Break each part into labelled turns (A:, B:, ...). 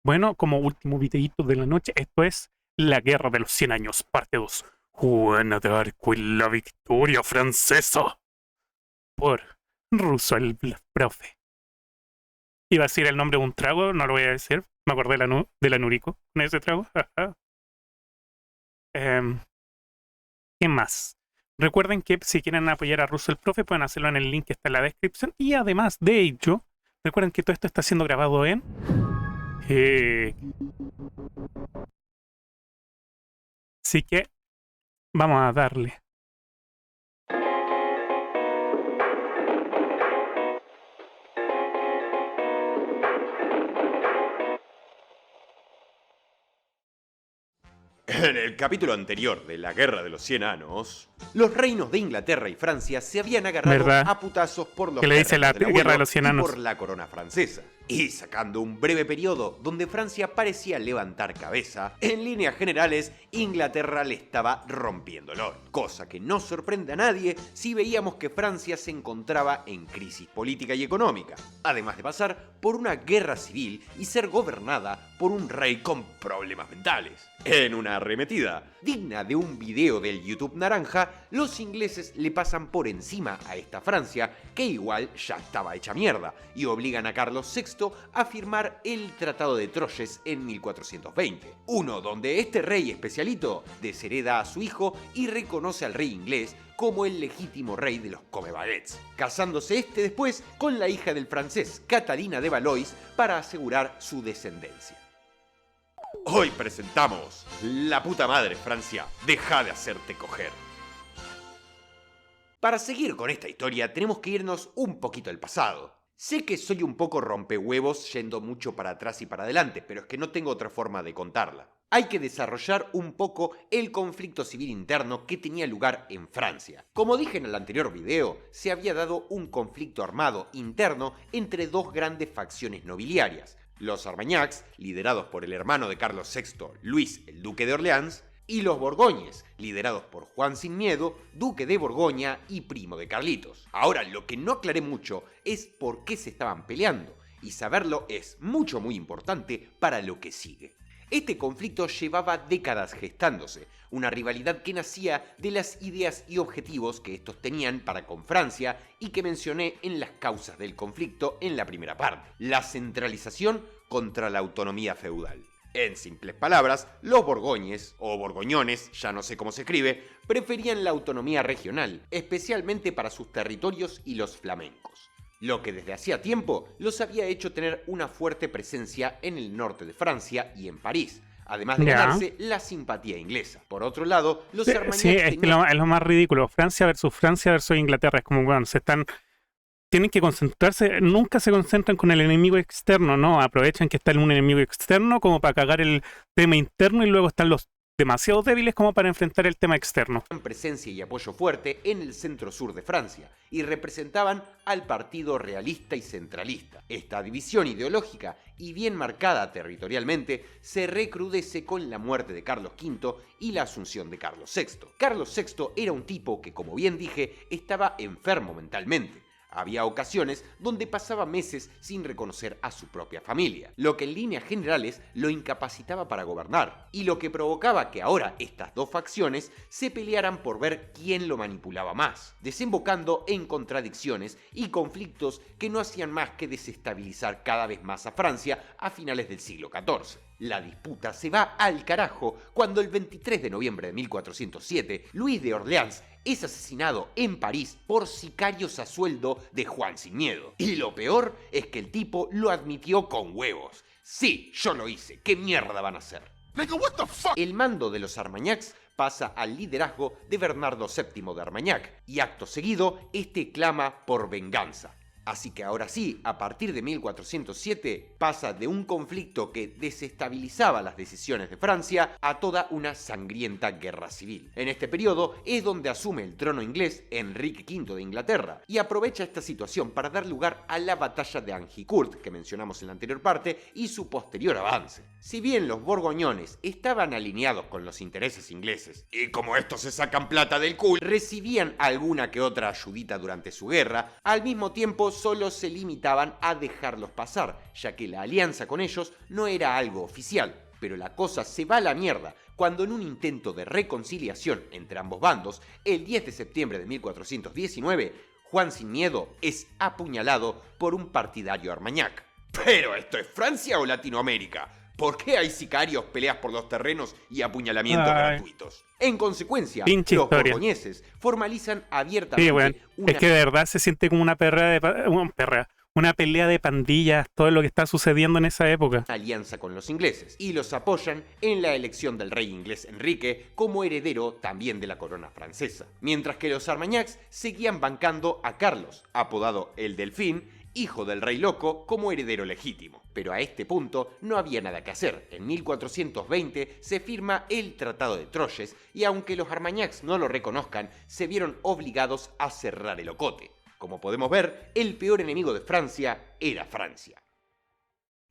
A: Bueno, como último videíto de la noche, esto es La Guerra de los 100 Años, parte 2. Juana de Arco y la victoria francesa. Por Russo el profe. Iba a decir el nombre de un trago, no lo voy a decir. Me acordé de la Nurico con ese trago. Em, ¿Qué más? Recuerden que si quieren apoyar a Russo el profe, pueden hacerlo en el link que está en la descripción. Y además de ello, recuerden que todo esto está siendo grabado en... Así que vamos a darle.
B: En el capítulo anterior de la Guerra de los 100 Años, los reinos de Inglaterra y Francia se habían agarrado
A: ¿Verdad?
B: a putazos por los
A: Que le dice la
B: terrenos del
A: Guerra de
B: abuelo
A: los 100
B: y
A: Años.
B: por la corona francesa. Y sacando un breve periodo donde Francia parecía levantar cabeza, en líneas generales, Inglaterra le estaba rompiendo el horno. Cosa que no sorprende a nadie si veíamos que Francia se encontraba en crisis política y económica, además de pasar por una guerra civil y ser gobernada por un rey con problemas mentales. En una arremetida digna de un video del YouTube naranja, los ingleses le pasan por encima a esta Francia, que igual ya estaba hecha mierda, y obligan a Carlos VI a firmar el Tratado de Troyes en 1420. Uno donde este rey especialito deshereda a su hijo y reconoce al rey inglés como el legítimo rey de los comebaguettes, casándose este después con la hija del francés Catalina de Valois para asegurar su descendencia. Hoy presentamos La puta madre, Francia, deja de hacerte coger. Para seguir con esta historia tenemos que irnos un poquito al pasado. Sé que soy un poco rompehuevos yendo mucho para atrás y para adelante, pero es que no tengo otra forma de contarla. Hay que desarrollar un poco el conflicto civil interno que tenía lugar en Francia. Como dije en el anterior video, se había dado un conflicto armado interno entre dos grandes facciones nobiliarias: los Armagnacs, liderados por el hermano de Carlos VI, Luis el Duque de Orleans, y los Borgoñes, liderados por Juan Sin Miedo, duque de Borgoña y primo de Carlitos. Ahora, lo que no aclaré mucho es por qué se estaban peleando, y saberlo es muy importante para lo que sigue. Este conflicto llevaba décadas gestándose, una rivalidad que nacía de las ideas y objetivos que estos tenían para con Francia y que mencioné en las causas del conflicto en la primera parte: la centralización contra la autonomía feudal. En simples palabras, los borgoñes, o borgoñones, ya no sé cómo se escribe, preferían la autonomía regional, especialmente para sus territorios y los flamencos, lo que desde hacía tiempo los había hecho tener una fuerte presencia en el norte de Francia y en París, además de ganarse la simpatía inglesa. Por otro lado, los Armagnacs
A: Sí, es que es lo más ridículo. Francia versus Inglaterra. Es como, bueno, tienen que concentrarse, nunca se concentran con el enemigo externo, ¿no? Aprovechan que está un enemigo externo como para cagar el tema interno y luego están los demasiado débiles como para enfrentar el tema externo.
B: Presencia y apoyo fuerte en el centro-sur de Francia y representaban al partido realista y centralista. Esta división ideológica y bien marcada territorialmente se recrudece con la muerte de Carlos V y la asunción de Carlos VI. Carlos VI era un tipo que, como bien dije, estaba enfermo mentalmente. Había ocasiones donde pasaba meses sin reconocer a su propia familia, lo que en líneas generales lo incapacitaba para gobernar, y lo que provocaba que ahora estas dos facciones se pelearan por ver quién lo manipulaba más, desembocando en contradicciones y conflictos que no hacían más que desestabilizar cada vez más a Francia a finales del siglo XIV. La disputa se va al carajo cuando el 23 de noviembre de 1407, Luis de Orleans es asesinado en París por sicarios a sueldo de Juan Sin Miedo. Y lo peor es que el tipo lo admitió con huevos. Sí, yo lo hice, ¿qué mierda van a hacer? El mando de los Armagnacs pasa al liderazgo de Bernardo VII de Armagnac, y acto seguido, este clama por venganza. Así que ahora sí, a partir de 1407, pasa de un conflicto que desestabilizaba las decisiones de Francia a toda una sangrienta guerra civil. En este periodo es donde asume el trono inglés Enrique V de Inglaterra, y aprovecha esta situación para dar lugar a la batalla de Agincourt, que mencionamos en la anterior parte, y su posterior avance. Si bien los borgoñones estaban alineados con los intereses ingleses, y como estos se sacan plata del culo, recibían alguna que otra ayudita durante su guerra, al mismo tiempo solo se limitaban a dejarlos pasar, ya que la alianza con ellos no era algo oficial. Pero la cosa se va a la mierda cuando en un intento de reconciliación entre ambos bandos, el 10 de septiembre de 1419, Juan sin Miedo es apuñalado por un partidario Armagnac. ¿Pero esto es Francia o Latinoamérica? ¿Por qué hay sicarios, peleas por los terrenos y apuñalamientos gratuitos? En consecuencia,
A: Pinche
B: los
A: historia.
B: borgoñeses formalizan abiertamente
A: Sí, weón.
B: una
A: Es que de verdad se siente como una una pelea de pandillas, todo lo que está sucediendo en esa época.
B: alianza con los ingleses y los apoyan en la elección del rey inglés Enrique como heredero también de la corona francesa. Mientras que los Armagnacs seguían bancando a Carlos, apodado el Delfín, hijo del rey loco, como heredero legítimo. Pero a este punto no había nada que hacer. En 1420 se firma el Tratado de Troyes y aunque los Armagnacs no lo reconozcan, se vieron obligados a cerrar el ocote. Como podemos ver, el peor enemigo de Francia era Francia.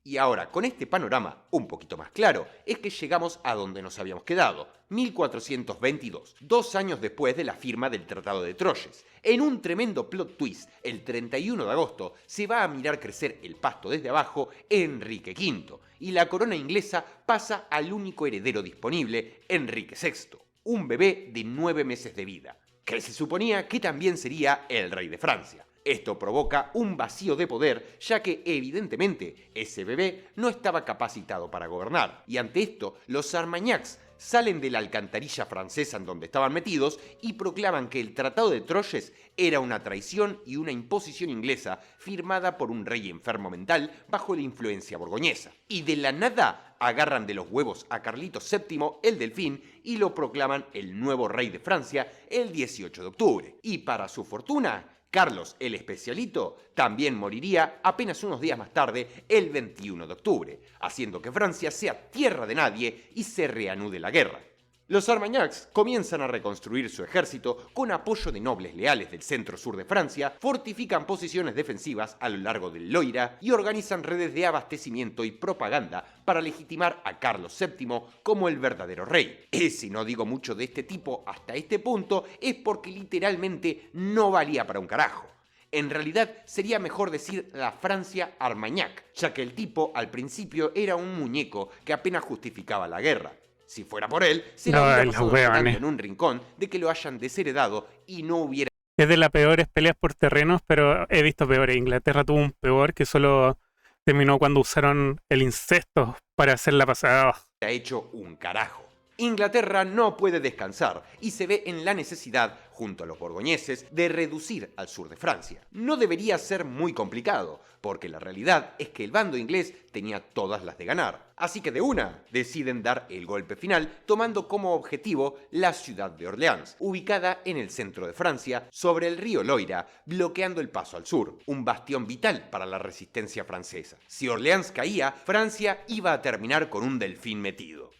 B: Y ahora, con este panorama un poquito más claro, es que llegamos a donde nos habíamos quedado, 1422, 2 años después de la firma del Tratado de Troyes. En un tremendo plot twist, el 31 de agosto se va a mirar crecer el pasto desde abajo Enrique V, y la corona inglesa pasa al único heredero disponible, Enrique VI, un bebé de 9 meses de vida, que se suponía que también sería el rey de Francia. Esto provoca un vacío de poder, ya que evidentemente ese bebé no estaba capacitado para gobernar. Y ante esto, los Armagnacs salen de la alcantarilla francesa en donde estaban metidos y proclaman que el Tratado de Troyes era una traición y una imposición inglesa firmada por un rey enfermo mental bajo la influencia borgoñesa. Y de la nada agarran de los huevos a Carlitos VII, el Delfín, y lo proclaman el nuevo rey de Francia el 18 de octubre. Y para su fortuna, Carlos el Especialito también moriría apenas unos días más tarde, el 21 de octubre, haciendo que Francia sea tierra de nadie y se reanude la guerra. Los Armagnacs comienzan a reconstruir su ejército con apoyo de nobles leales del centro-sur de Francia, fortifican posiciones defensivas a lo largo del Loira y organizan redes de abastecimiento y propaganda para legitimar a Carlos VII como el verdadero rey. Y si no digo mucho de este tipo hasta este punto es porque literalmente no valía para un carajo. En realidad sería mejor decir la Francia Armagnac, ya que el tipo al principio era un muñeco que apenas justificaba la guerra. Si fuera por él, se lo hubiera pasado llorando en un rincón de que lo hayan desheredado y no hubiera...
A: Es de las peores peleas por terrenos, pero he visto peores. Inglaterra tuvo un peor que solo terminó cuando usaron el incesto para hacer la pasada.
B: ha hecho un carajo. Inglaterra no puede descansar y se ve en la necesidad, junto a los borgoñeses, de reducir al sur de Francia. No debería ser muy complicado, porque la realidad es que el bando inglés tenía todas las de ganar. Así que de una, deciden dar el golpe final, tomando como objetivo la ciudad de Orleans, ubicada en el centro de Francia, sobre el río Loira, bloqueando el paso al sur, un bastión vital para la resistencia francesa. Si Orleans caía, Francia iba a terminar con un delfín metido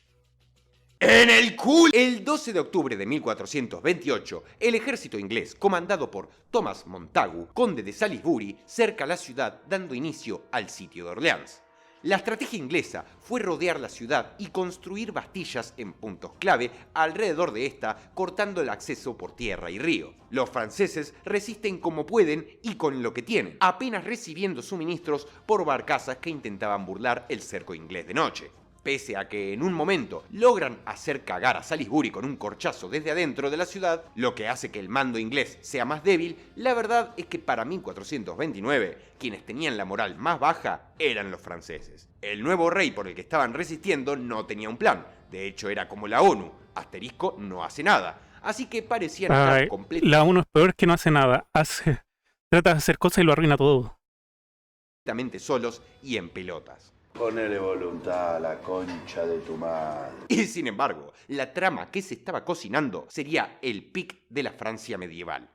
B: ¡en el culo! El 12 de octubre de 1428, el ejército inglés, comandado por Thomas Montagu, conde de Salisbury, cerca la ciudad, dando inicio al sitio de Orleans. La estrategia inglesa fue rodear la ciudad y construir bastillas en puntos clave alrededor de esta, cortando el acceso por tierra y río. Los franceses resisten como pueden y con lo que tienen, apenas recibiendo suministros por barcazas que intentaban burlar el cerco inglés de noche. Pese a que en un momento logran hacer cagar a Salisbury con un corchazo desde adentro de la ciudad, lo que hace que el mando inglés sea más débil, la verdad es que para 1429, quienes tenían la moral más baja eran los franceses. El nuevo rey por el que estaban resistiendo no tenía un plan, de hecho era como la ONU, asterisco no hace nada, así que parecían estar completamente...
A: La ONU es peor que no hace nada, trata de hacer cosas y lo arruina todo.
B: solos y en pelotas.
C: Ponele voluntad a la concha de tu madre.
B: Y sin embargo, la trama que se estaba cocinando sería el pic de la Francia medieval.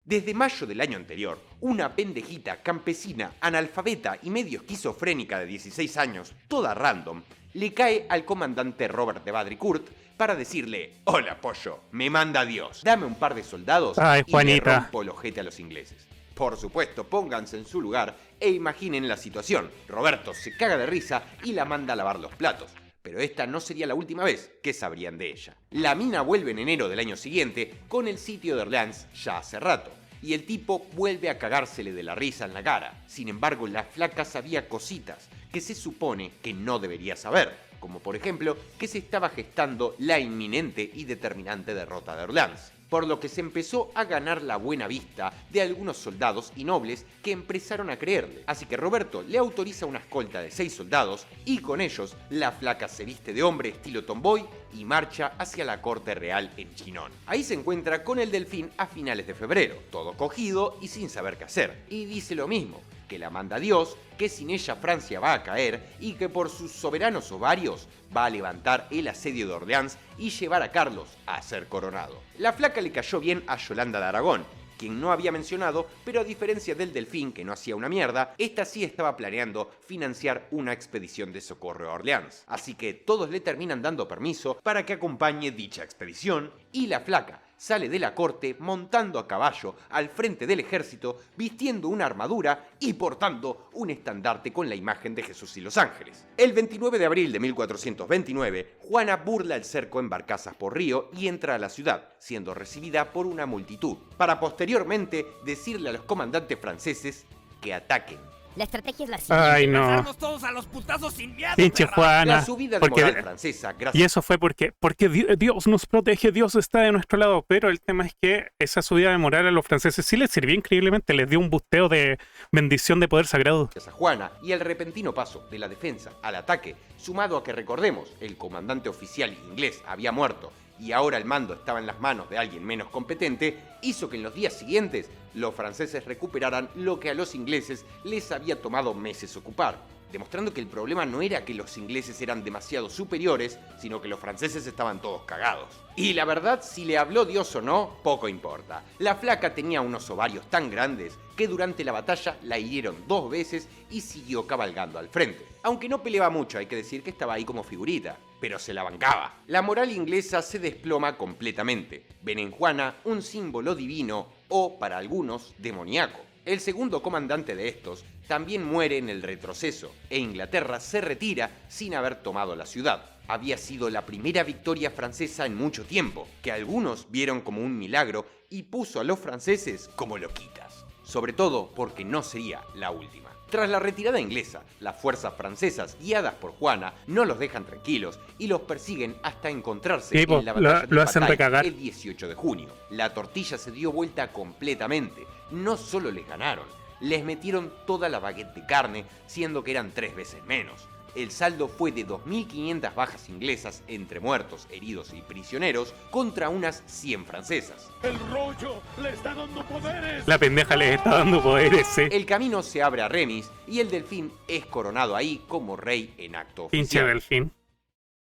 B: Desde mayo del año anterior, una pendejita campesina, analfabeta y medio esquizofrénica de 16 años, toda random, le cae al comandante Robert de Baudricourt para decirle: «Hola, pollo, me manda Dios, dame un par de soldados y le rompo el ojete a los ingleses». Por supuesto, pónganse en su lugar e imaginen la situación. Roberto se caga de risa y la manda a lavar los platos. Pero esta no sería la última vez que sabrían de ella. La mina vuelve en enero del año siguiente con el sitio de Orleans ya hace rato. y el tipo vuelve a cagársele de la risa en la cara. Sin embargo, la flaca sabía cositas que se supone que no debería saber, como por ejemplo que se estaba gestando la inminente y determinante derrota de Orleans, por lo que se empezó a ganar la buena vista de algunos soldados y nobles que empezaron a creerle. Así que Roberto le autoriza una escolta de 6 soldados y con ellos la flaca se viste de hombre estilo tomboy y marcha hacia la corte real en Chinon. Ahí se encuentra con el Delfín a finales de febrero, todo cogido y sin saber qué hacer, y dice lo mismo, que la manda Dios, que sin ella Francia va a caer y que por sus soberanos ovarios va a levantar el asedio de Orleans y llevar a Carlos a ser coronado. La flaca le cayó bien a Yolanda de Aragón, quien no había mencionado, pero a diferencia del Delfín, que no hacía una mierda, esta sí estaba planeando financiar una expedición de socorro a Orleans. Así que todos le terminan dando permiso para que acompañe dicha expedición, y la flaca sale de la corte montando a caballo al frente del ejército, vistiendo una armadura y portando un estandarte con la imagen de Jesús y los ángeles. El 29 de abril de 1429, Juana burla el cerco en barcazas por río y entra a la ciudad, siendo recibida por una multitud, para posteriormente decirle a los comandantes franceses que ataquen.
D: La estrategia es la siguiente.
A: Ay, no.
E: Pasarnos todos a los putazos sin miedo,
A: Pinche
E: perra.
A: Juana.
B: La subida de moral francesa,
A: Y
B: gracias
A: eso fue porque Dios nos protege, Dios está de nuestro lado. Pero el tema es que esa subida de moral a los franceses sí les sirvió increíblemente. Les dio un busteo de bendición de poder sagrado.
B: a Juana y el repentino paso de la defensa al ataque, sumado a que recordemos, el comandante oficial inglés había muerto y ahora el mando estaba en las manos de alguien menos competente, hizo que en los días siguientes los franceses recuperaran lo que a los ingleses les había tomado meses ocupar, demostrando que el problema no era que los ingleses eran demasiado superiores, sino que los franceses estaban todos cagados. Y la verdad, si le habló Dios o no, poco importa. La flaca tenía unos ovarios tan grandes que durante la batalla la hirieron 2 veces y siguió cabalgando al frente. Aunque no peleaba mucho, hay que decir que estaba ahí como figurita, pero se la bancaba. La moral inglesa se desploma completamente. Ven en Juana un símbolo divino o, para algunos, demoníaco. El segundo comandante de estos también muere en el retroceso e Inglaterra se retira sin haber tomado la ciudad. Había sido la primera victoria francesa en mucho tiempo, que algunos vieron como un milagro y puso a los franceses como loquitas. Sobre todo porque no sería la última. Tras la retirada inglesa, las fuerzas francesas, guiadas por Juana, no los dejan tranquilos y los persiguen hasta encontrarse
A: Sí,
B: en la batalla
A: lo
B: de
A: hacen
B: Bataille
A: recagar.
B: el 18 de junio. La tortilla se dio vuelta completamente. No solo les ganaron, les metieron toda la baguette de carne, siendo que eran 3 veces menos. El saldo fue de 2.500 bajas inglesas entre muertos, heridos y prisioneros contra unas 100 francesas.
E: El rollo le está dando poderes.
A: La pendeja les está dando poderes, sí.
B: El camino se abre a Remis y el Delfín es coronado ahí como rey en acto
A: Pinche
B: oficial.
A: Delfín.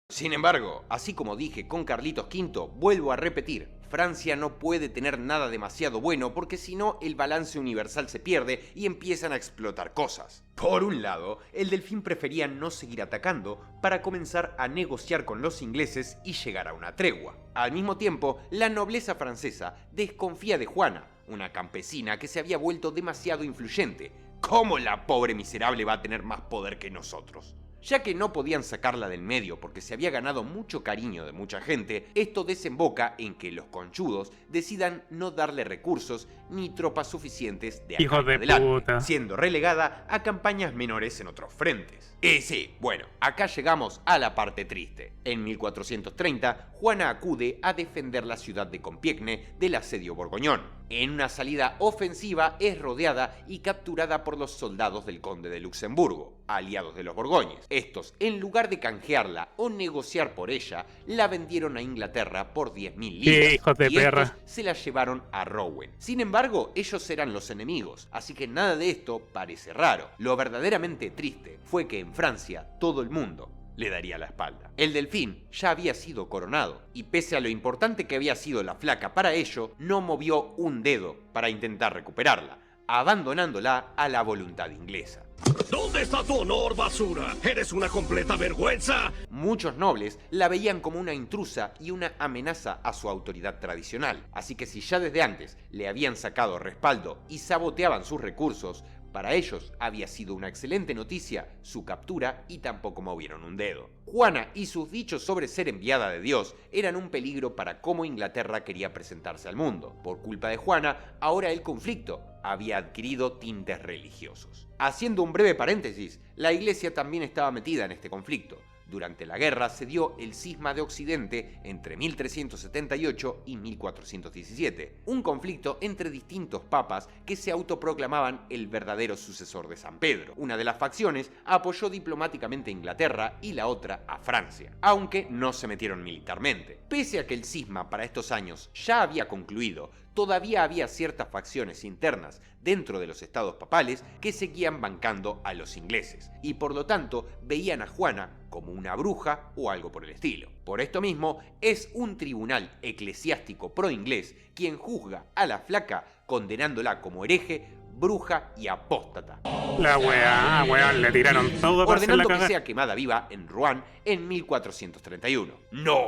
B: Sin embargo, así como dije con Carlitos V, vuelvo a repetir, Francia no puede tener nada demasiado bueno porque si no el balance universal se pierde y empiezan a explotar cosas. Por un lado, el Delfín prefería no seguir atacando para comenzar a negociar con los ingleses y llegar a una tregua. Al mismo tiempo, la nobleza francesa desconfía de Juana, una campesina que se había vuelto demasiado influyente. ¿Cómo la pobre miserable va a tener más poder que nosotros? Ya que no podían sacarla del medio porque se había ganado mucho cariño de mucha gente, esto desemboca en que los conchudos decidan no darle recursos ni tropas suficientes de acá
A: Hijos
B: en
A: de
B: adelante,
A: puta.
B: siendo relegada a campañas menores en otros frentes. Sí, bueno, acá llegamos a la parte triste. En 1430, Juana acude a defender la ciudad de Compiègne del asedio borgoñón. En una salida ofensiva es rodeada y capturada por los soldados del conde de Luxemburgo, aliados de los borgoñes. Estos, en lugar de canjearla o negociar por ella, la vendieron a Inglaterra por 10.000 libras.
A: Hijos de
B: y
A: perra.
B: estos se la llevaron a Rouen. Sin embargo, ellos eran los enemigos, así que nada de esto parece raro. Lo verdaderamente triste fue que en Francia todo el mundo le daría la espalda. El Delfín ya había sido coronado, y pese a lo importante que había sido la flaca para ello, no movió un dedo para intentar recuperarla, abandonándola a la voluntad inglesa.
E: ¿Dónde está tu honor, basura? ¡Eres una completa vergüenza!
B: Muchos nobles la veían como una intrusa y una amenaza a su autoridad tradicional, así que si ya desde antes le habían sacado respaldo y saboteaban sus recursos, Para ellos había sido una excelente noticia su captura y tampoco movieron un dedo. Juana y sus dichos sobre ser enviada de Dios eran un peligro para cómo Inglaterra quería presentarse al mundo. Por culpa de Juana, ahora el conflicto había adquirido tintes religiosos. Haciendo un breve paréntesis, la Iglesia también estaba metida en este conflicto. Durante la guerra se dio el cisma de Occidente entre 1378 y 1417, un conflicto entre distintos papas que se autoproclamaban el verdadero sucesor de San Pedro. Una de las facciones apoyó diplomáticamente a Inglaterra y la otra a Francia, aunque no se metieron militarmente. Pese a que el cisma para estos años ya había concluido, todavía había ciertas facciones internas dentro de los estados papales que seguían bancando a los ingleses, y por lo tanto veían a Juana como una bruja o algo por el estilo. Por esto mismo, es un tribunal eclesiástico pro-inglés quien juzga a la flaca condenándola como hereje, bruja y apóstata.
A: La weá, le tiraron todo para hacerla
B: Ordenando que
A: cagar.
B: sea quemada viva en Rouen en 1431. ¡No!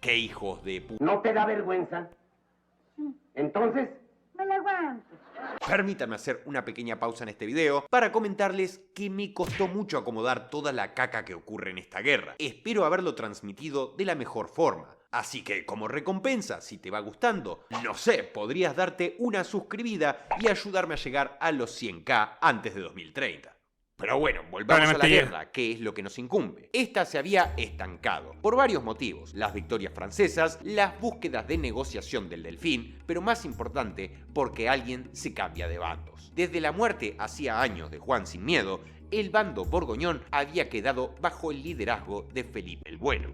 B: ¡Qué hijos de pu...
D: ¿No te da vergüenza? Entonces,
F: Me la aguanto.
B: Permítanme hacer una pequeña pausa en este video para comentarles que me costó mucho acomodar toda la caca que ocurre en esta guerra. Espero haberlo transmitido de la mejor forma. Así que, como recompensa, si te va gustando, no sé, podrías darte una suscribida y ayudarme a llegar a los 100k antes de 2030. Pero bueno, volvamos a la
A: Probablemente llegue.
B: guerra, que es lo que nos incumbe. Esta se había estancado, por varios motivos. Las victorias francesas, las búsquedas de negociación del Delfín, pero más importante, porque alguien se cambia de bandos. Desde la muerte hacía años de Juan sin Miedo, el bando borgoñón había quedado bajo el liderazgo de Felipe el Bueno.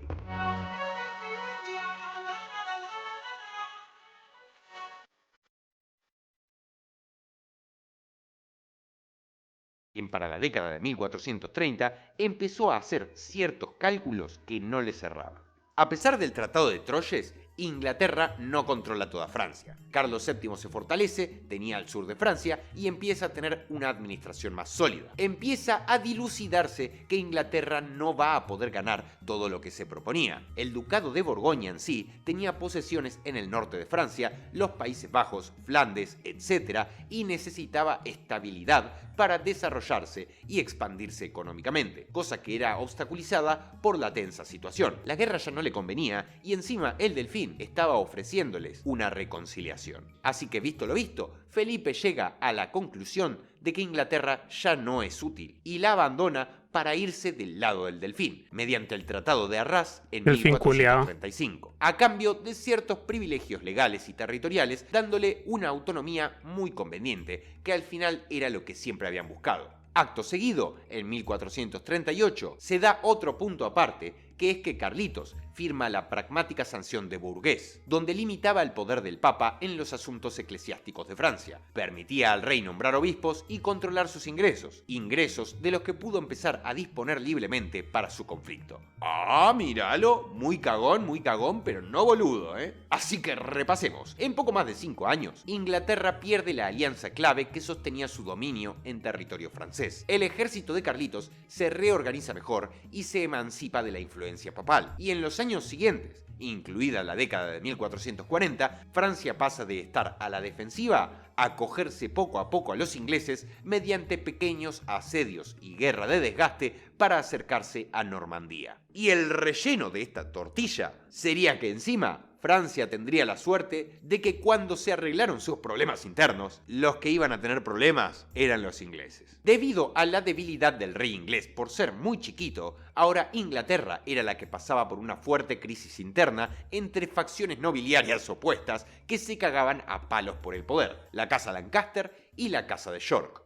B: Quien para la década de 1430 empezó a hacer ciertos cálculos que no le cerraban. A pesar del Tratado de Troyes, Inglaterra no controla toda Francia. Carlos VII se fortalece, tenía al sur de Francia y empieza a tener una administración más sólida. Empieza a dilucidarse que Inglaterra no va a poder ganar todo lo que se proponía. El ducado de Borgoña en sí tenía posesiones en el norte de Francia, los Países Bajos, Flandes, etc. y necesitaba estabilidad para desarrollarse y expandirse económicamente, cosa que era obstaculizada por la tensa situación. La guerra ya no le convenía y encima el Delfín estaba ofreciéndoles una reconciliación. Así que visto lo visto, Felipe llega a la conclusión de que Inglaterra ya no es útil y la abandona para irse del lado del Delfín, mediante el Tratado de Arras en
A: Delfín
B: 1435, a cambio de ciertos privilegios legales y territoriales, dándole una autonomía muy conveniente, que al final era lo que siempre habían buscado. Acto seguido, en 1438, se da otro punto aparte, que es que Carlitos firma la pragmática sanción de Bourges, donde limitaba el poder del Papa en los asuntos eclesiásticos de Francia. Permitía al rey nombrar obispos y controlar sus ingresos de los que pudo empezar a disponer libremente para su conflicto. Ah, míralo, muy cagón, pero no boludo, ¿eh? Así que repasemos. En poco más de 5 años, Inglaterra pierde la alianza clave que sostenía su dominio en territorio francés. El ejército de Carlitos se reorganiza mejor y se emancipa de la influencia papal. Y en los años siguientes, incluida la década de 1440, Francia pasa de estar a la defensiva a acogerse poco a poco a los ingleses mediante pequeños asedios y guerra de desgaste para acercarse a Normandía. Y el relleno de esta tortilla sería que encima Francia tendría la suerte de que cuando se arreglaron sus problemas internos, los que iban a tener problemas eran los ingleses. Debido a la debilidad del rey inglés por ser muy chiquito, ahora Inglaterra era la que pasaba por una fuerte crisis interna entre facciones nobiliarias opuestas que se cagaban a palos por el poder, la casa Lancaster y la casa de York.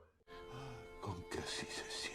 C: Con que así se siente.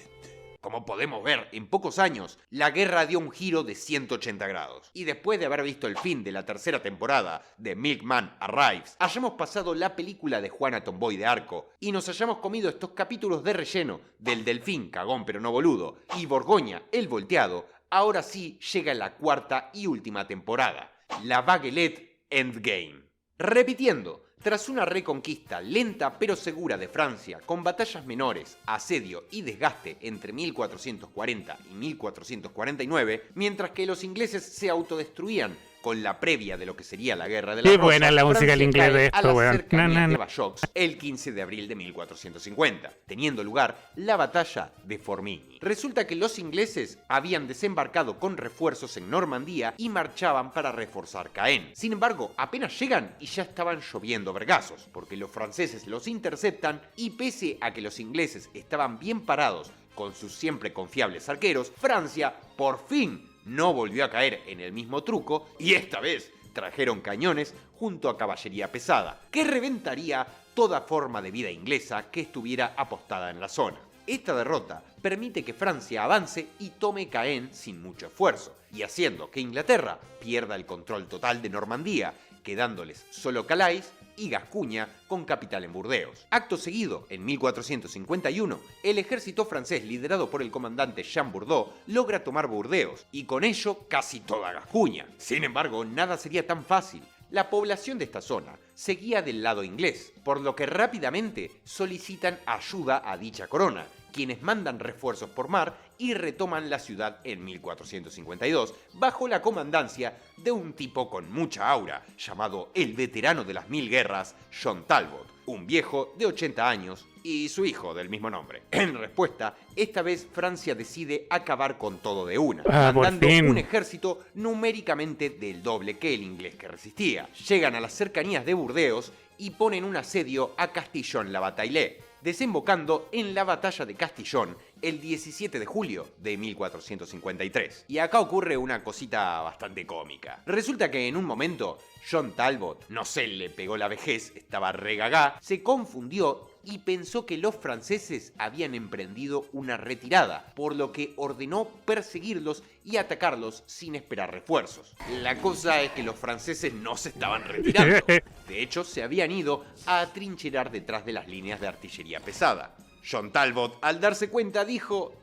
B: Como podemos ver, en pocos años, la guerra dio un giro de 180 grados. Y después de haber visto el fin de la tercera temporada de Milkman Arrives, hayamos pasado la película de Juana Tomboy de Arco y nos hayamos comido estos capítulos de relleno del Delfín, cagón pero no boludo, y Borgoña, el volteado, ahora sí llega la cuarta y última temporada, la Baguelette Endgame. Repitiendo, tras una reconquista lenta pero segura de Francia, con batallas menores, asedio y desgaste entre 1440 y 1449, mientras que los ingleses se autodestruían con la previa de lo que sería la Guerra de las
A: Qué
B: Rosas,
A: buena la música
B: Francia
A: en inglés
B: cae
A: de
B: a
A: esto,
B: las
A: weón.
B: cercanías de Bayox el 15 de abril de 1450, teniendo lugar la batalla de Formigny. Resulta que los ingleses habían desembarcado con refuerzos en Normandía y marchaban para reforzar Caen. Sin embargo, apenas llegan y ya estaban lloviendo vergazos, porque los franceses los interceptan y pese a que los ingleses estaban bien parados con sus siempre confiables arqueros, Francia por fin no volvió a caer en el mismo truco y esta vez trajeron cañones junto a caballería pesada, que reventaría toda forma de vida inglesa que estuviera apostada en la zona. Esta derrota permite que Francia avance y tome Caen sin mucho esfuerzo, y haciendo que Inglaterra pierda el control total de Normandía, quedándoles solo Calais y Gascuña con capital en Burdeos. Acto seguido, en 1451, el ejército francés liderado por el comandante Jean Bourdeau logra tomar Burdeos y con ello casi toda Gascuña. Sin embargo, nada sería tan fácil. La población de esta zona seguía del lado inglés, por lo que rápidamente solicitan ayuda a dicha corona, quienes mandan refuerzos por mar y retoman la ciudad en 1452 bajo la comandancia de un tipo con mucha aura llamado el veterano de las 1000 guerras, John Talbot, un viejo de 80 años y su hijo del mismo nombre. En respuesta, esta vez Francia decide acabar con todo de una, mandando un ejército numéricamente del doble que el inglés que resistía. Llegan a las cercanías de Burdeos y ponen un asedio a Castillon-la-Bataille, desembocando en la batalla de Castillon el 17 de julio de 1453. Y acá ocurre una cosita bastante cómica. Resulta que en un momento John Talbot, no sé, le pegó la vejez, estaba regagá, se confundió y pensó que los franceses habían emprendido una retirada, por lo que ordenó perseguirlos y atacarlos sin esperar refuerzos. La cosa es que los franceses no se estaban retirando. De hecho, se habían ido a atrincherar detrás de las líneas de artillería pesada. John Talbot, al darse cuenta, dijo...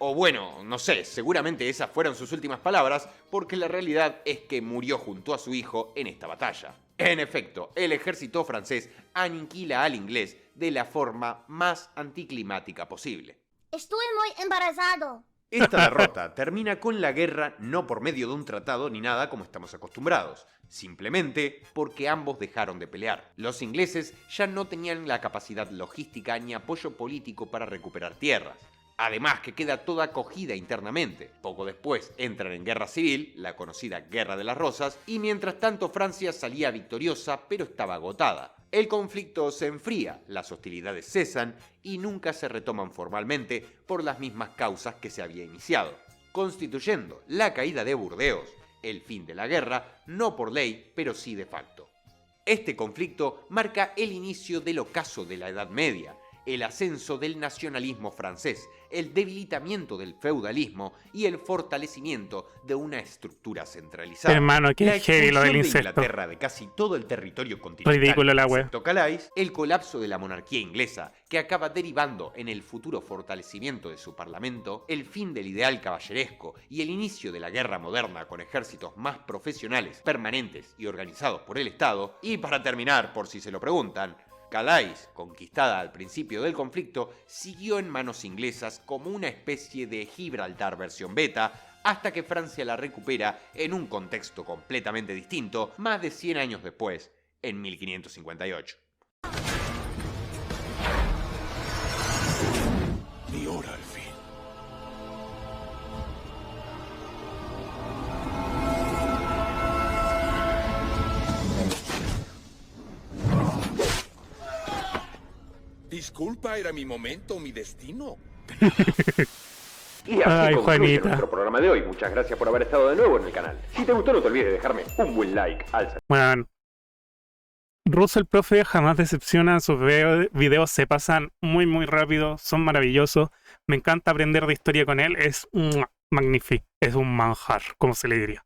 B: O bueno, no sé, seguramente esas fueron sus últimas palabras, porque la realidad es que murió junto a su hijo en esta batalla. En efecto, el ejército francés aniquila al inglés de la forma más anticlimática posible.
F: Estuve muy embarazado.
B: Esta derrota termina con la guerra no por medio de un tratado ni nada como estamos acostumbrados, simplemente porque ambos dejaron de pelear. Los ingleses ya no tenían la capacidad logística ni apoyo político para recuperar tierras. Además que queda toda cogida internamente. Poco después entran en guerra civil, la conocida Guerra de las Rosas, y mientras tanto Francia salía victoriosa pero estaba agotada. El conflicto se enfría, las hostilidades cesan y nunca se retoman formalmente por las mismas causas que se había iniciado, constituyendo la caída de Burdeos, el fin de la guerra, no por ley, pero sí de facto. Este conflicto marca el inicio del ocaso de la Edad Media, el ascenso del nacionalismo francés, el debilitamiento del feudalismo y el fortalecimiento de una estructura centralizada.
A: Hermano, qué
B: la
A: heavy lo del
B: expulsión de
A: incesto.
B: Inglaterra de casi todo el territorio continental,
A: Ridículo la wea.
B: excepto Calais, el colapso de la monarquía inglesa, que acaba derivando en el futuro fortalecimiento de su parlamento, el fin del ideal caballeresco y el inicio de la guerra moderna con ejércitos más profesionales, permanentes y organizados por el Estado. Y para terminar, por si se lo preguntan, Calais, conquistada al principio del conflicto, siguió en manos inglesas como una especie de Gibraltar versión beta, hasta que Francia la recupera en un contexto completamente distinto, más de 100 años después, en 1558.
E: Mi hora al fin. Disculpa, ¿era mi momento, mi destino?
D: Y así
A: Ay,
D: concluye
A: Juanita.
D: nuestro programa de hoy. Muchas gracias por haber estado de nuevo en el canal. Si te gustó, no te olvides de dejarme un buen like al
A: Bueno, Russo el profe jamás decepciona, sus videos se pasan muy muy rápido, son maravillosos, me encanta aprender de historia con él, es magnífico, es un manjar, como se le diría.